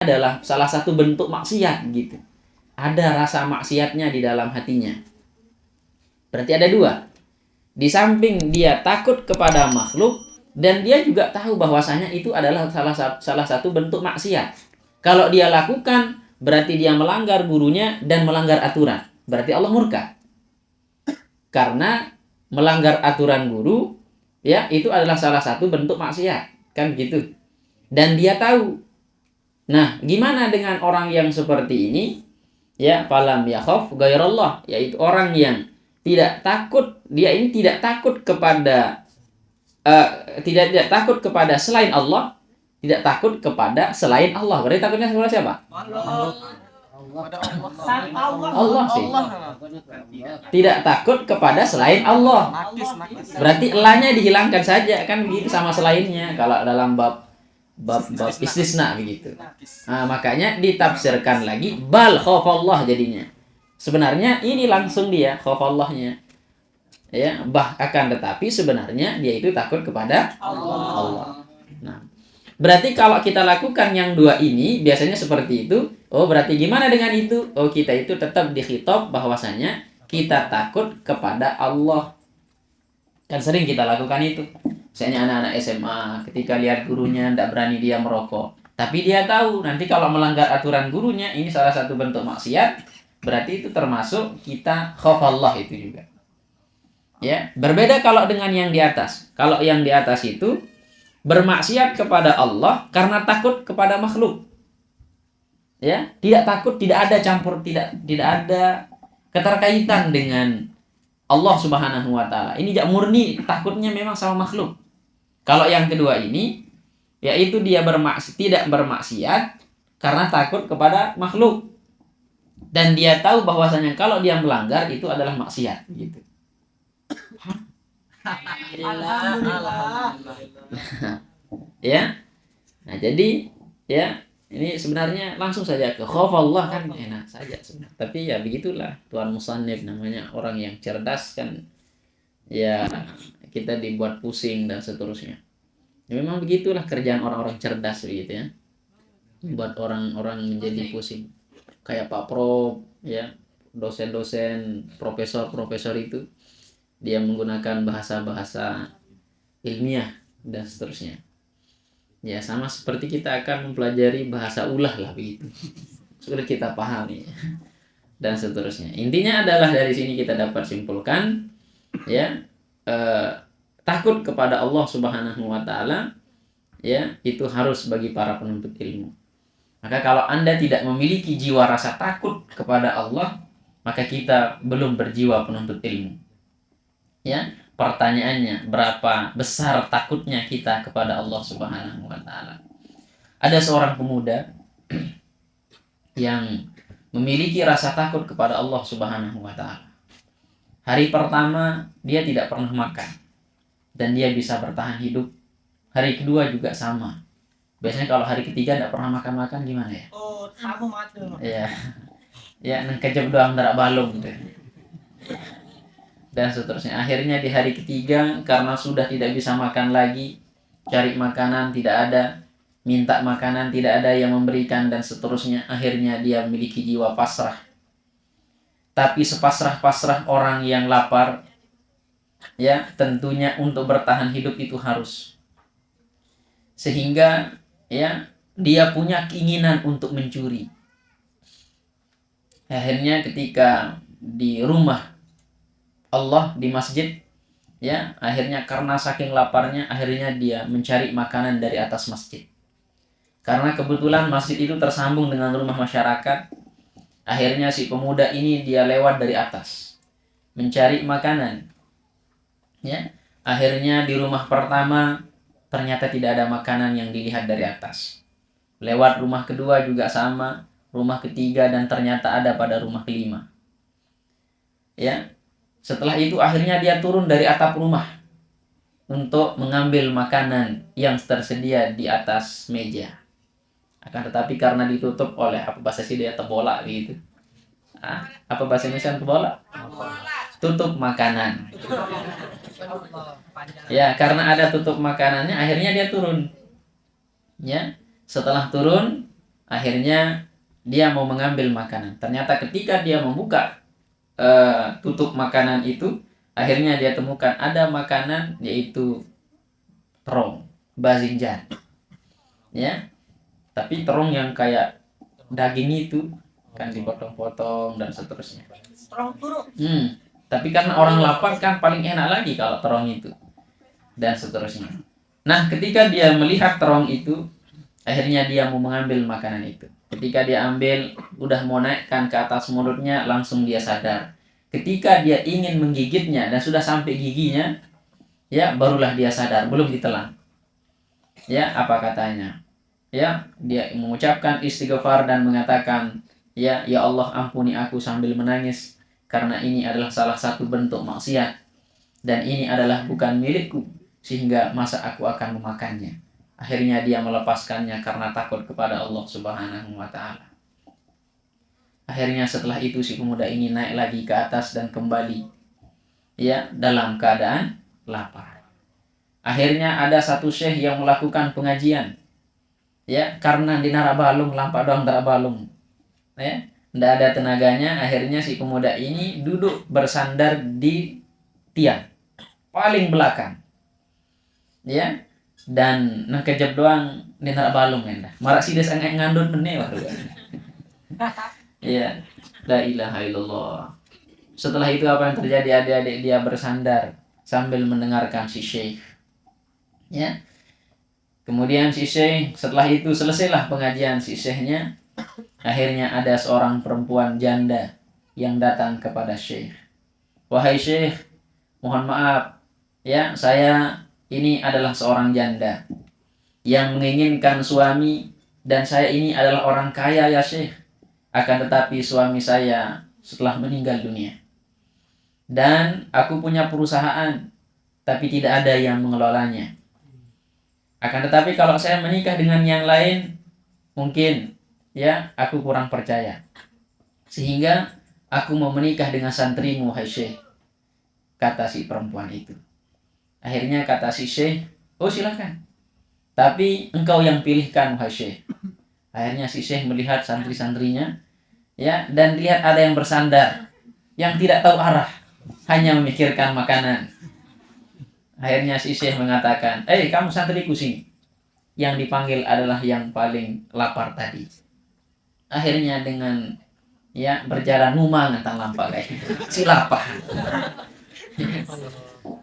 adalah salah satu bentuk maksiat gitu. Ada rasa maksiatnya di dalam hatinya. Berarti ada dua. Di samping dia takut kepada makhluk, dan dia juga tahu bahwasanya itu adalah salah satu bentuk maksiat. Kalau dia lakukan, berarti dia melanggar gurunya dan melanggar aturan. Berarti Allah murka. Karena melanggar aturan guru, ya, itu adalah salah satu bentuk maksiat, kan gitu. Dan dia tahu. Nah, gimana dengan orang yang seperti ini? Ya, falam yakhaf ghairallah, yaitu orang yang tidak takut, dia ini tidak takut kepada tidak takut kepada selain Allah, tidak takut kepada selain Allah. Berarti takutnya kepada siapa? Allah sih. Tidak takut kepada selain Allah. Berarti elahnya dihilangkan saja, kan begitu, sama selainnya. Kalau dalam bab istisna begitu. Nah, makanya ditafsirkan lagi bal khafallah jadinya. Sebenarnya ini langsung dia khafallahnya. Ya, akan tetapi sebenarnya dia itu takut kepada Allah. Nah, berarti kalau kita lakukan yang dua ini biasanya seperti itu. Oh, berarti gimana dengan itu? Oh, kita itu tetap dikhitab bahwasanya kita takut kepada Allah. Kan sering kita lakukan itu. Misalnya anak-anak SMA ketika lihat gurunya tidak berani dia merokok, tapi dia tahu nanti kalau melanggar aturan gurunya ini salah satu bentuk maksiat, berarti itu termasuk kita khafallah itu juga. Ya, berbeda kalau dengan yang di atas. Kalau yang di atas itu bermaksiat kepada Allah karena takut kepada makhluk. Ya, tidak takut, tidak ada campur, tidak ada keterkaitan dengan Allah Subhanahu wa taala. Ini murni takutnya memang sama makhluk. Kalau yang kedua ini, yaitu dia tidak bermaksiat karena takut kepada makhluk. Dan dia tahu bahwasanya kalau dia melanggar itu adalah maksiat gitu. Ya. Nah, jadi ya, ini sebenarnya langsung saja ke khafallah kan enak saja sebenarnya. Tapi ya begitulah Tuan Musannif, namanya orang yang cerdas kan. Ya, kita dibuat pusing dan seterusnya. Ya, memang begitulah kerjaan orang-orang cerdas begitu ya. Buat orang-orang menjadi pusing. Kayak Pak Prof, ya, dosen-dosen, profesor-profesor itu dia menggunakan bahasa-bahasa ilmiah dan seterusnya. Ya, sama seperti kita akan mempelajari bahasa ulah lah begitu. Sudah kita pahami dan seterusnya. Intinya adalah dari sini kita dapat simpulkan, ya, takut kepada Allah Subhanahu wa taala, ya, itu harus bagi para penuntut ilmu. Maka kalau Anda tidak memiliki jiwa rasa takut kepada Allah, maka kita belum berjiwa penuntut ilmu. Ya, pertanyaannya, berapa besar takutnya kita kepada Allah Subhanahu wa taala? Ada seorang pemuda yang memiliki rasa takut kepada Allah Subhanahu wa taala. Hari pertama dia tidak pernah makan dan dia bisa bertahan hidup. Hari kedua juga sama. Biasanya kalau hari ketiga tidak pernah makan-makan gimana ya? Oh, kamu mati. Ya. Ya, nengkejep doang ndak balung deh. Dan seterusnya. Akhirnya di hari ketiga karena sudah tidak bisa makan lagi, cari makanan tidak ada, minta makanan tidak ada yang memberikan dan seterusnya, akhirnya dia memiliki jiwa pasrah. Tapi sepasrah-pasrah orang yang lapar, ya, tentunya untuk bertahan hidup itu harus. Sehingga ya, dia punya keinginan untuk mencuri. Akhirnya ketika di rumah Allah di masjid, ya, akhirnya karena saking laparnya akhirnya dia mencari makanan dari atas masjid. Karena kebetulan masjid itu tersambung dengan rumah masyarakat, akhirnya si pemuda ini dia lewat dari atas mencari makanan. Ya, akhirnya di rumah pertama ternyata tidak ada makanan yang dilihat dari atas. Lewat rumah kedua juga sama, rumah ketiga, dan ternyata ada pada rumah kelima. Ya. Setelah itu akhirnya dia turun dari atap rumah untuk mengambil makanan yang tersedia di atas meja. Akan tetapi karena ditutup oleh apa bahasa sih dia tebola gitu. Apa bahasa Indonesia tebola? Tutup makanan. Ya, karena ada tutup makanannya akhirnya dia turun. Ya, setelah turun akhirnya dia mau mengambil makanan. Ternyata ketika dia membuka tutup makanan itu, akhirnya dia temukan ada makanan, yaitu terong, bazinjan. Ya, tapi terong yang kayak daging itu kan dipotong-potong dan seterusnya. Tapi karena orang lapar kan paling enak lagi kalau terong itu dan seterusnya. Nah, ketika dia melihat terong itu, akhirnya dia mau mengambil makanan itu. Ketika dia ambil, udah mau naikkan ke atas mulutnya, langsung dia sadar. Ketika dia ingin menggigitnya dan sudah sampai giginya, ya barulah dia sadar, belum ditelan. Ya, apa katanya? Ya, dia mengucapkan istighfar dan mengatakan, ya Allah, ampuni aku, sambil menangis, karena ini adalah salah satu bentuk maksiat dan ini adalah bukan milikku, sehingga masa aku akan memakannya. Akhirnya dia melepaskannya karena takut kepada Allah Subhanahu wa Ta'ala. Akhirnya setelah itu si pemuda ini naik lagi ke atas dan kembali, ya, dalam keadaan lapar. Akhirnya ada satu syekh yang melakukan pengajian, ya, karena di Narabalung lampak doang Narabalung, ya, tidak ada tenaganya. Akhirnya si pemuda ini duduk bersandar di tiang paling belakang, ya, dan kejap doang di Narabalung endah. Marak sides ngandun meneh baru. Ya, la ilaha illallah. Setelah itu apa yang terjadi? Adik-adik dia bersandar sambil mendengarkan si syekh. Ya. Kemudian si syekh, setelah itu selesailah pengajian si syekhnya. Akhirnya ada seorang perempuan janda yang datang kepada syekh. Wahai syekh, mohon maaf, ya, saya ini adalah seorang janda yang menginginkan suami, dan saya ini adalah orang kaya ya syekh. Akan tetapi suami saya setelah meninggal dunia. Dan aku punya perusahaan, tapi tidak ada yang mengelolanya. Akan tetapi kalau saya menikah dengan yang lain, mungkin, ya, aku kurang percaya. Sehingga aku mau menikah dengan santrimu, hai syekh, kata si perempuan itu. Akhirnya kata si syekh, oh silakan, tapi engkau yang pilihkan, hai syekh. Akhirnya si syekh melihat santri-santrinya, ya, dan lihat ada yang bersandar, yang tidak tahu arah, hanya memikirkan makanan. Akhirnya si syekh mengatakan, kamu santriku sini. Yang dipanggil adalah yang paling lapar tadi. Akhirnya dengan, ya, berjalan ngumang tentang lampak kayak gitu, si lapar.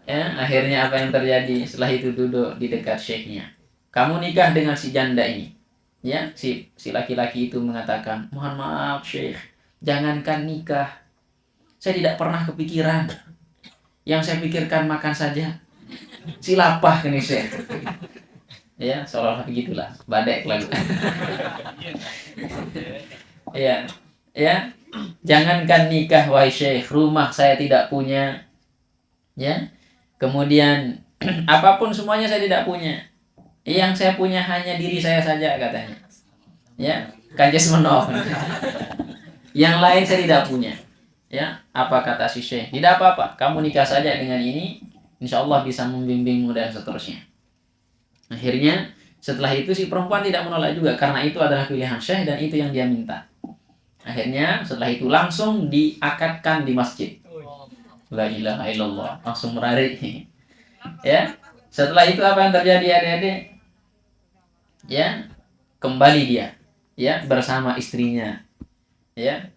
Ya, akhirnya apa yang terjadi? Setelah itu duduk di dekat syekhnya. Kamu nikah dengan si janda ini. Ya, si laki-laki itu mengatakan, mohon maaf syekh, jangankan nikah, saya tidak pernah kepikiran. Yang saya pikirkan makan saja. Si lapah ini syekh. Ya, seolah-olah begitulah, badek lagi. Ya, ya, jangankan nikah wahai syekh, rumah saya tidak punya. Ya, kemudian apapun semuanya saya tidak punya. Yang saya punya hanya diri saya saja, katanya. Ya, kanjes menok. Yang lain saya tidak punya. Ya, apa kata si syekh? Tidak apa-apa, kamu nikah saja dengan ini, insya Allah bisa membimbingmu dan seterusnya. Akhirnya setelah itu si perempuan tidak menolak juga, karena itu adalah pilihan syekh dan itu yang dia minta. Akhirnya setelah itu langsung diakadkan di masjid. La ilaha illallah, langsung merarik. Ya, setelah itu apa yang terjadi adik-adik? Ya, kembali dia, ya, bersama istrinya. Ya,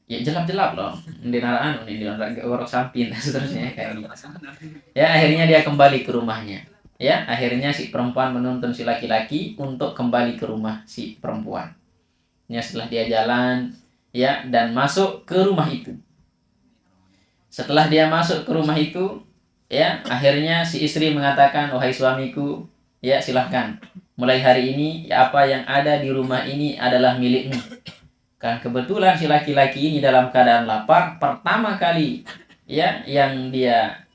jelap-jelap loh. Di naraan ini di orang samping dan seterusnya kayak gitu. Ya, akhirnya dia kembali ke rumahnya. Ya, akhirnya si perempuan menuntun si laki-laki untuk kembali ke rumah si perempuan. Ya, setelah dia jalan, ya, dan masuk ke rumah itu. Setelah dia masuk ke rumah itu, ya, akhirnya si istri mengatakan, wahai suamiku, ya, silahkan. Mulai hari ini, ya, apa yang ada di rumah ini adalah milikmu. Kan kebetulan si laki-laki ini dalam keadaan lapar, pertama kali, ya, yang dia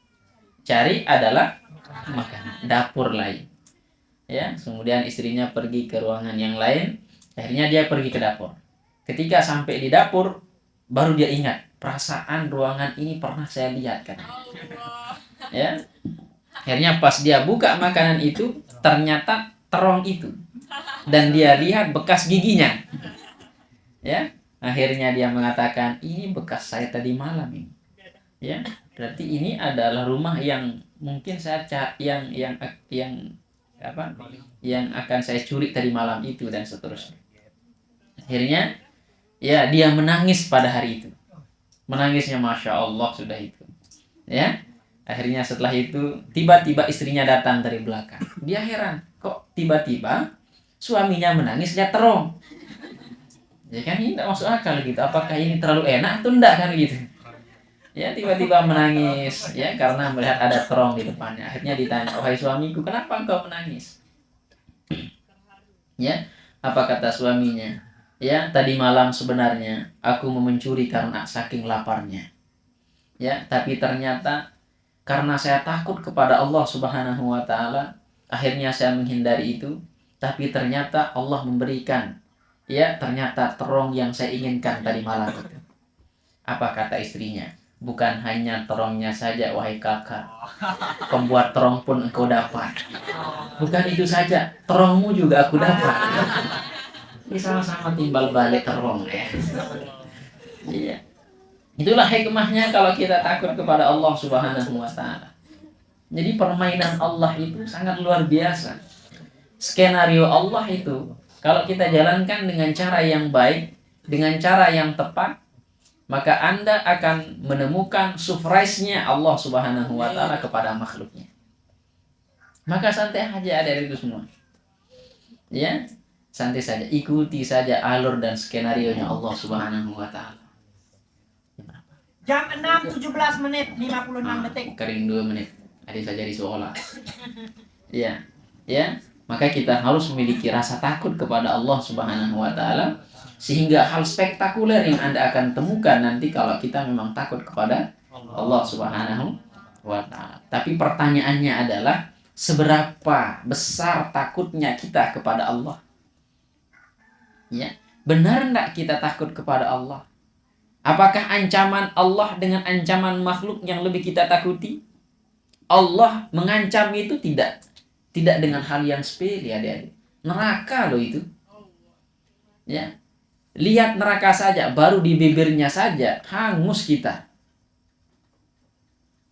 cari adalah makanan, dapur lain. Ya, kemudian istrinya pergi ke ruangan yang lain, akhirnya dia pergi ke dapur. Ketika sampai di dapur, baru dia ingat, perasaan ruangan ini pernah saya lihat, kan. Ya. Akhirnya pas dia buka makanan itu, ternyata terong itu dan dia lihat bekas giginya, ya akhirnya dia mengatakan ini bekas saya tadi malam ini, ya berarti ini adalah rumah yang mungkin saya yang apa yang akan saya curi tadi malam itu dan seterusnya. Akhirnya ya dia menangis pada hari itu, menangisnya masya Allah sudah itu, ya akhirnya setelah itu tiba-tiba istrinya datang dari belakang. Dia heran, kok tiba-tiba suaminya menangis lihat terong. Ya kan ini tidak masuk akal gitu. Apakah ini terlalu enak atau enggak kan gitu. Ya tiba-tiba menangis ya karena melihat ada terong di depannya. Akhirnya ditanya, "Wahai suamiku, kenapa engkau menangis?" Ya, apa kata suaminya? Ya, tadi malam sebenarnya aku mau mencuri karena saking laparnya. Ya, tapi ternyata karena saya takut kepada Allah Subhanahu wa taala, akhirnya saya menghindari itu, tapi ternyata Allah memberikan ya ternyata terong yang saya inginkan tadi malam itu. Apa kata istrinya? Bukan hanya terongnya saja wahai kakak, pembuat terong pun engkau dapat. Bukan itu saja, terongmu juga aku dapat. Ini sama-sama timbal balik terong ya. Iya. Itulah hikmahnya kalau kita takut kepada Allah Subhanahu wa taala. Jadi permainan Allah itu sangat luar biasa. Skenario Allah itu kalau kita jalankan dengan cara yang baik, dengan cara yang tepat, maka Anda akan menemukan surprise-nya Allah Subhanahu wa taala kepada makhluknya. Maka santai aja ada itu semua. Ya, santai saja, ikuti saja alur dan skenario-nya Allah Subhanahu wa taala. Jam 6:17:56. Kering 2 menit. Adik saya jadi seolah. Ya. Ya. Maka kita harus memiliki rasa takut kepada Allah Subhanahu wa taala sehingga hal spektakuler yang Anda akan temukan nanti kalau kita memang takut kepada Allah Subhanahu wa taala. Tapi pertanyaannya adalah seberapa besar takutnya kita kepada Allah? Ya. Benar enggak kita takut kepada Allah? Apakah ancaman Allah dengan ancaman makhluk yang lebih kita takuti? Allah mengancam itu tidak dengan hal yang sepele, adik-adik. Neraka loh itu. Ya. Lihat neraka saja, baru di bibirnya saja hangus kita.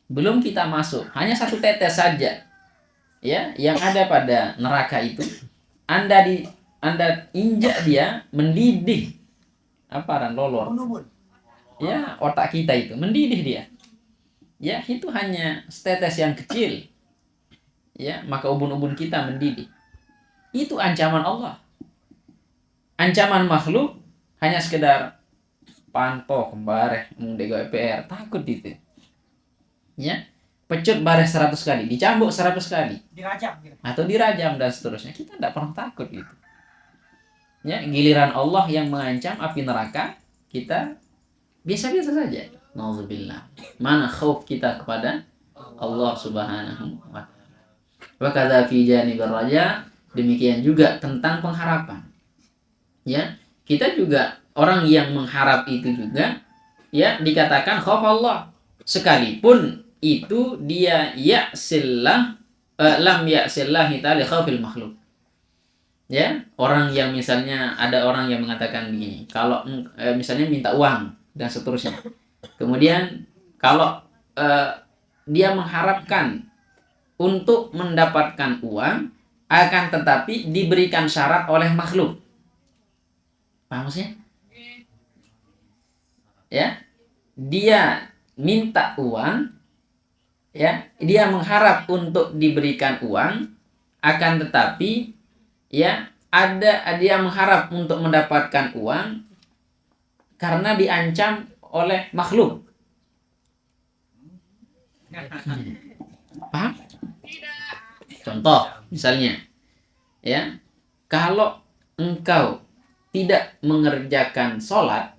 Belum kita masuk, hanya satu tetes saja. Ya, yang ada pada neraka itu. Anda injak dia mendidih apa lolor. Ya, otak kita itu mendidih dia. Ya, itu hanya setetes yang kecil. Ya, maka ubun-ubun kita mendidih. Itu ancaman Allah. Ancaman makhluk hanya sekedar panto kembareh mendego PR, takut itu. Ya, pecut bareh 100 kali, dicambuk 100 kali. Dirajam gitu. Atau dirajam dan seterusnya. Kita tidak pernah takut gitu. Ya, giliran Allah yang mengancam api neraka, kita biasa-biasa saja. Nauzubillah. Mana khauf kita kepada Allah Subhanahu wa taala. Wa kadza fi janibir raja, demikian juga tentang pengharapan. Ya, kita juga orang yang mengharap itu juga ya dikatakan khauf Allah sekalipun itu dia lam ya'sillahi ta'ala khaufil makhluk. Ya, orang yang misalnya ada orang yang mengatakan begini, kalau misalnya minta uang dan seterusnya. Kemudian kalau dia mengharapkan untuk mendapatkan uang akan tetapi diberikan syarat oleh makhluk. Paham maksudnya? Ya. Dia minta uang ya, dia mengharap untuk diberikan uang akan tetapi ya dia mengharap untuk mendapatkan uang karena diancam oleh makhluk. Paham? Contoh misalnya ya, kalau engkau tidak mengerjakan sholat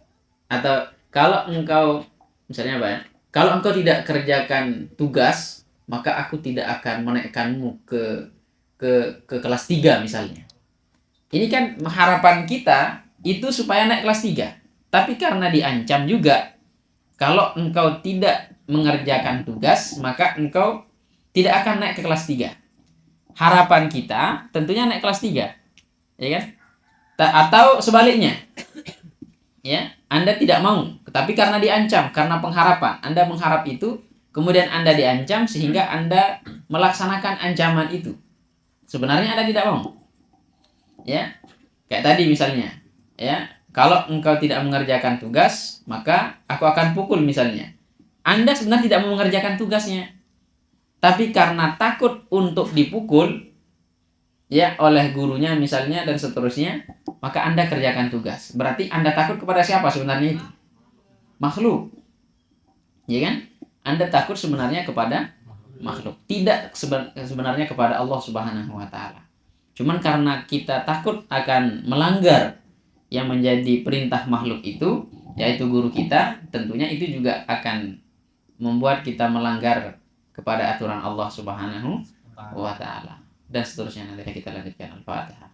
atau kalau engkau misalnya apa ya, kalau engkau tidak kerjakan tugas maka aku tidak akan menaikkanmu ke kelas 3 misalnya. Ini kan harapan kita itu supaya naik kelas 3. Tapi karena diancam juga, kalau engkau tidak mengerjakan tugas, maka engkau tidak akan naik ke kelas 3. harapan kita tentunya naik kelas 3, ya kan? Atau sebaliknya, ya, Anda tidak mau, tapi karena diancam, karena pengharapan, Anda mengharap itu, kemudian Anda diancam sehingga Anda melaksanakan ancaman itu. Sebenarnya Anda tidak mau. Ya. Kayak tadi misalnya, ya, kalau engkau tidak mengerjakan tugas, maka aku akan pukul misalnya. Anda sebenarnya tidak mau mengerjakan tugasnya, tapi karena takut untuk dipukul, ya, oleh gurunya misalnya dan seterusnya, maka Anda kerjakan tugas. Berarti Anda takut kepada siapa sebenarnya itu? Makhluk. Ya kan? Anda takut sebenarnya kepada makhluk. Tidak sebenarnya kepada Allah Subhanahu wa taala. Cuman karena kita takut akan melanggar yang menjadi perintah makhluk itu, yaitu guru kita, tentunya itu juga akan membuat kita melanggar kepada aturan Allah Subhanahu wa taala. Dan seterusnya, nanti kita lanjutkan Al-Fatihah.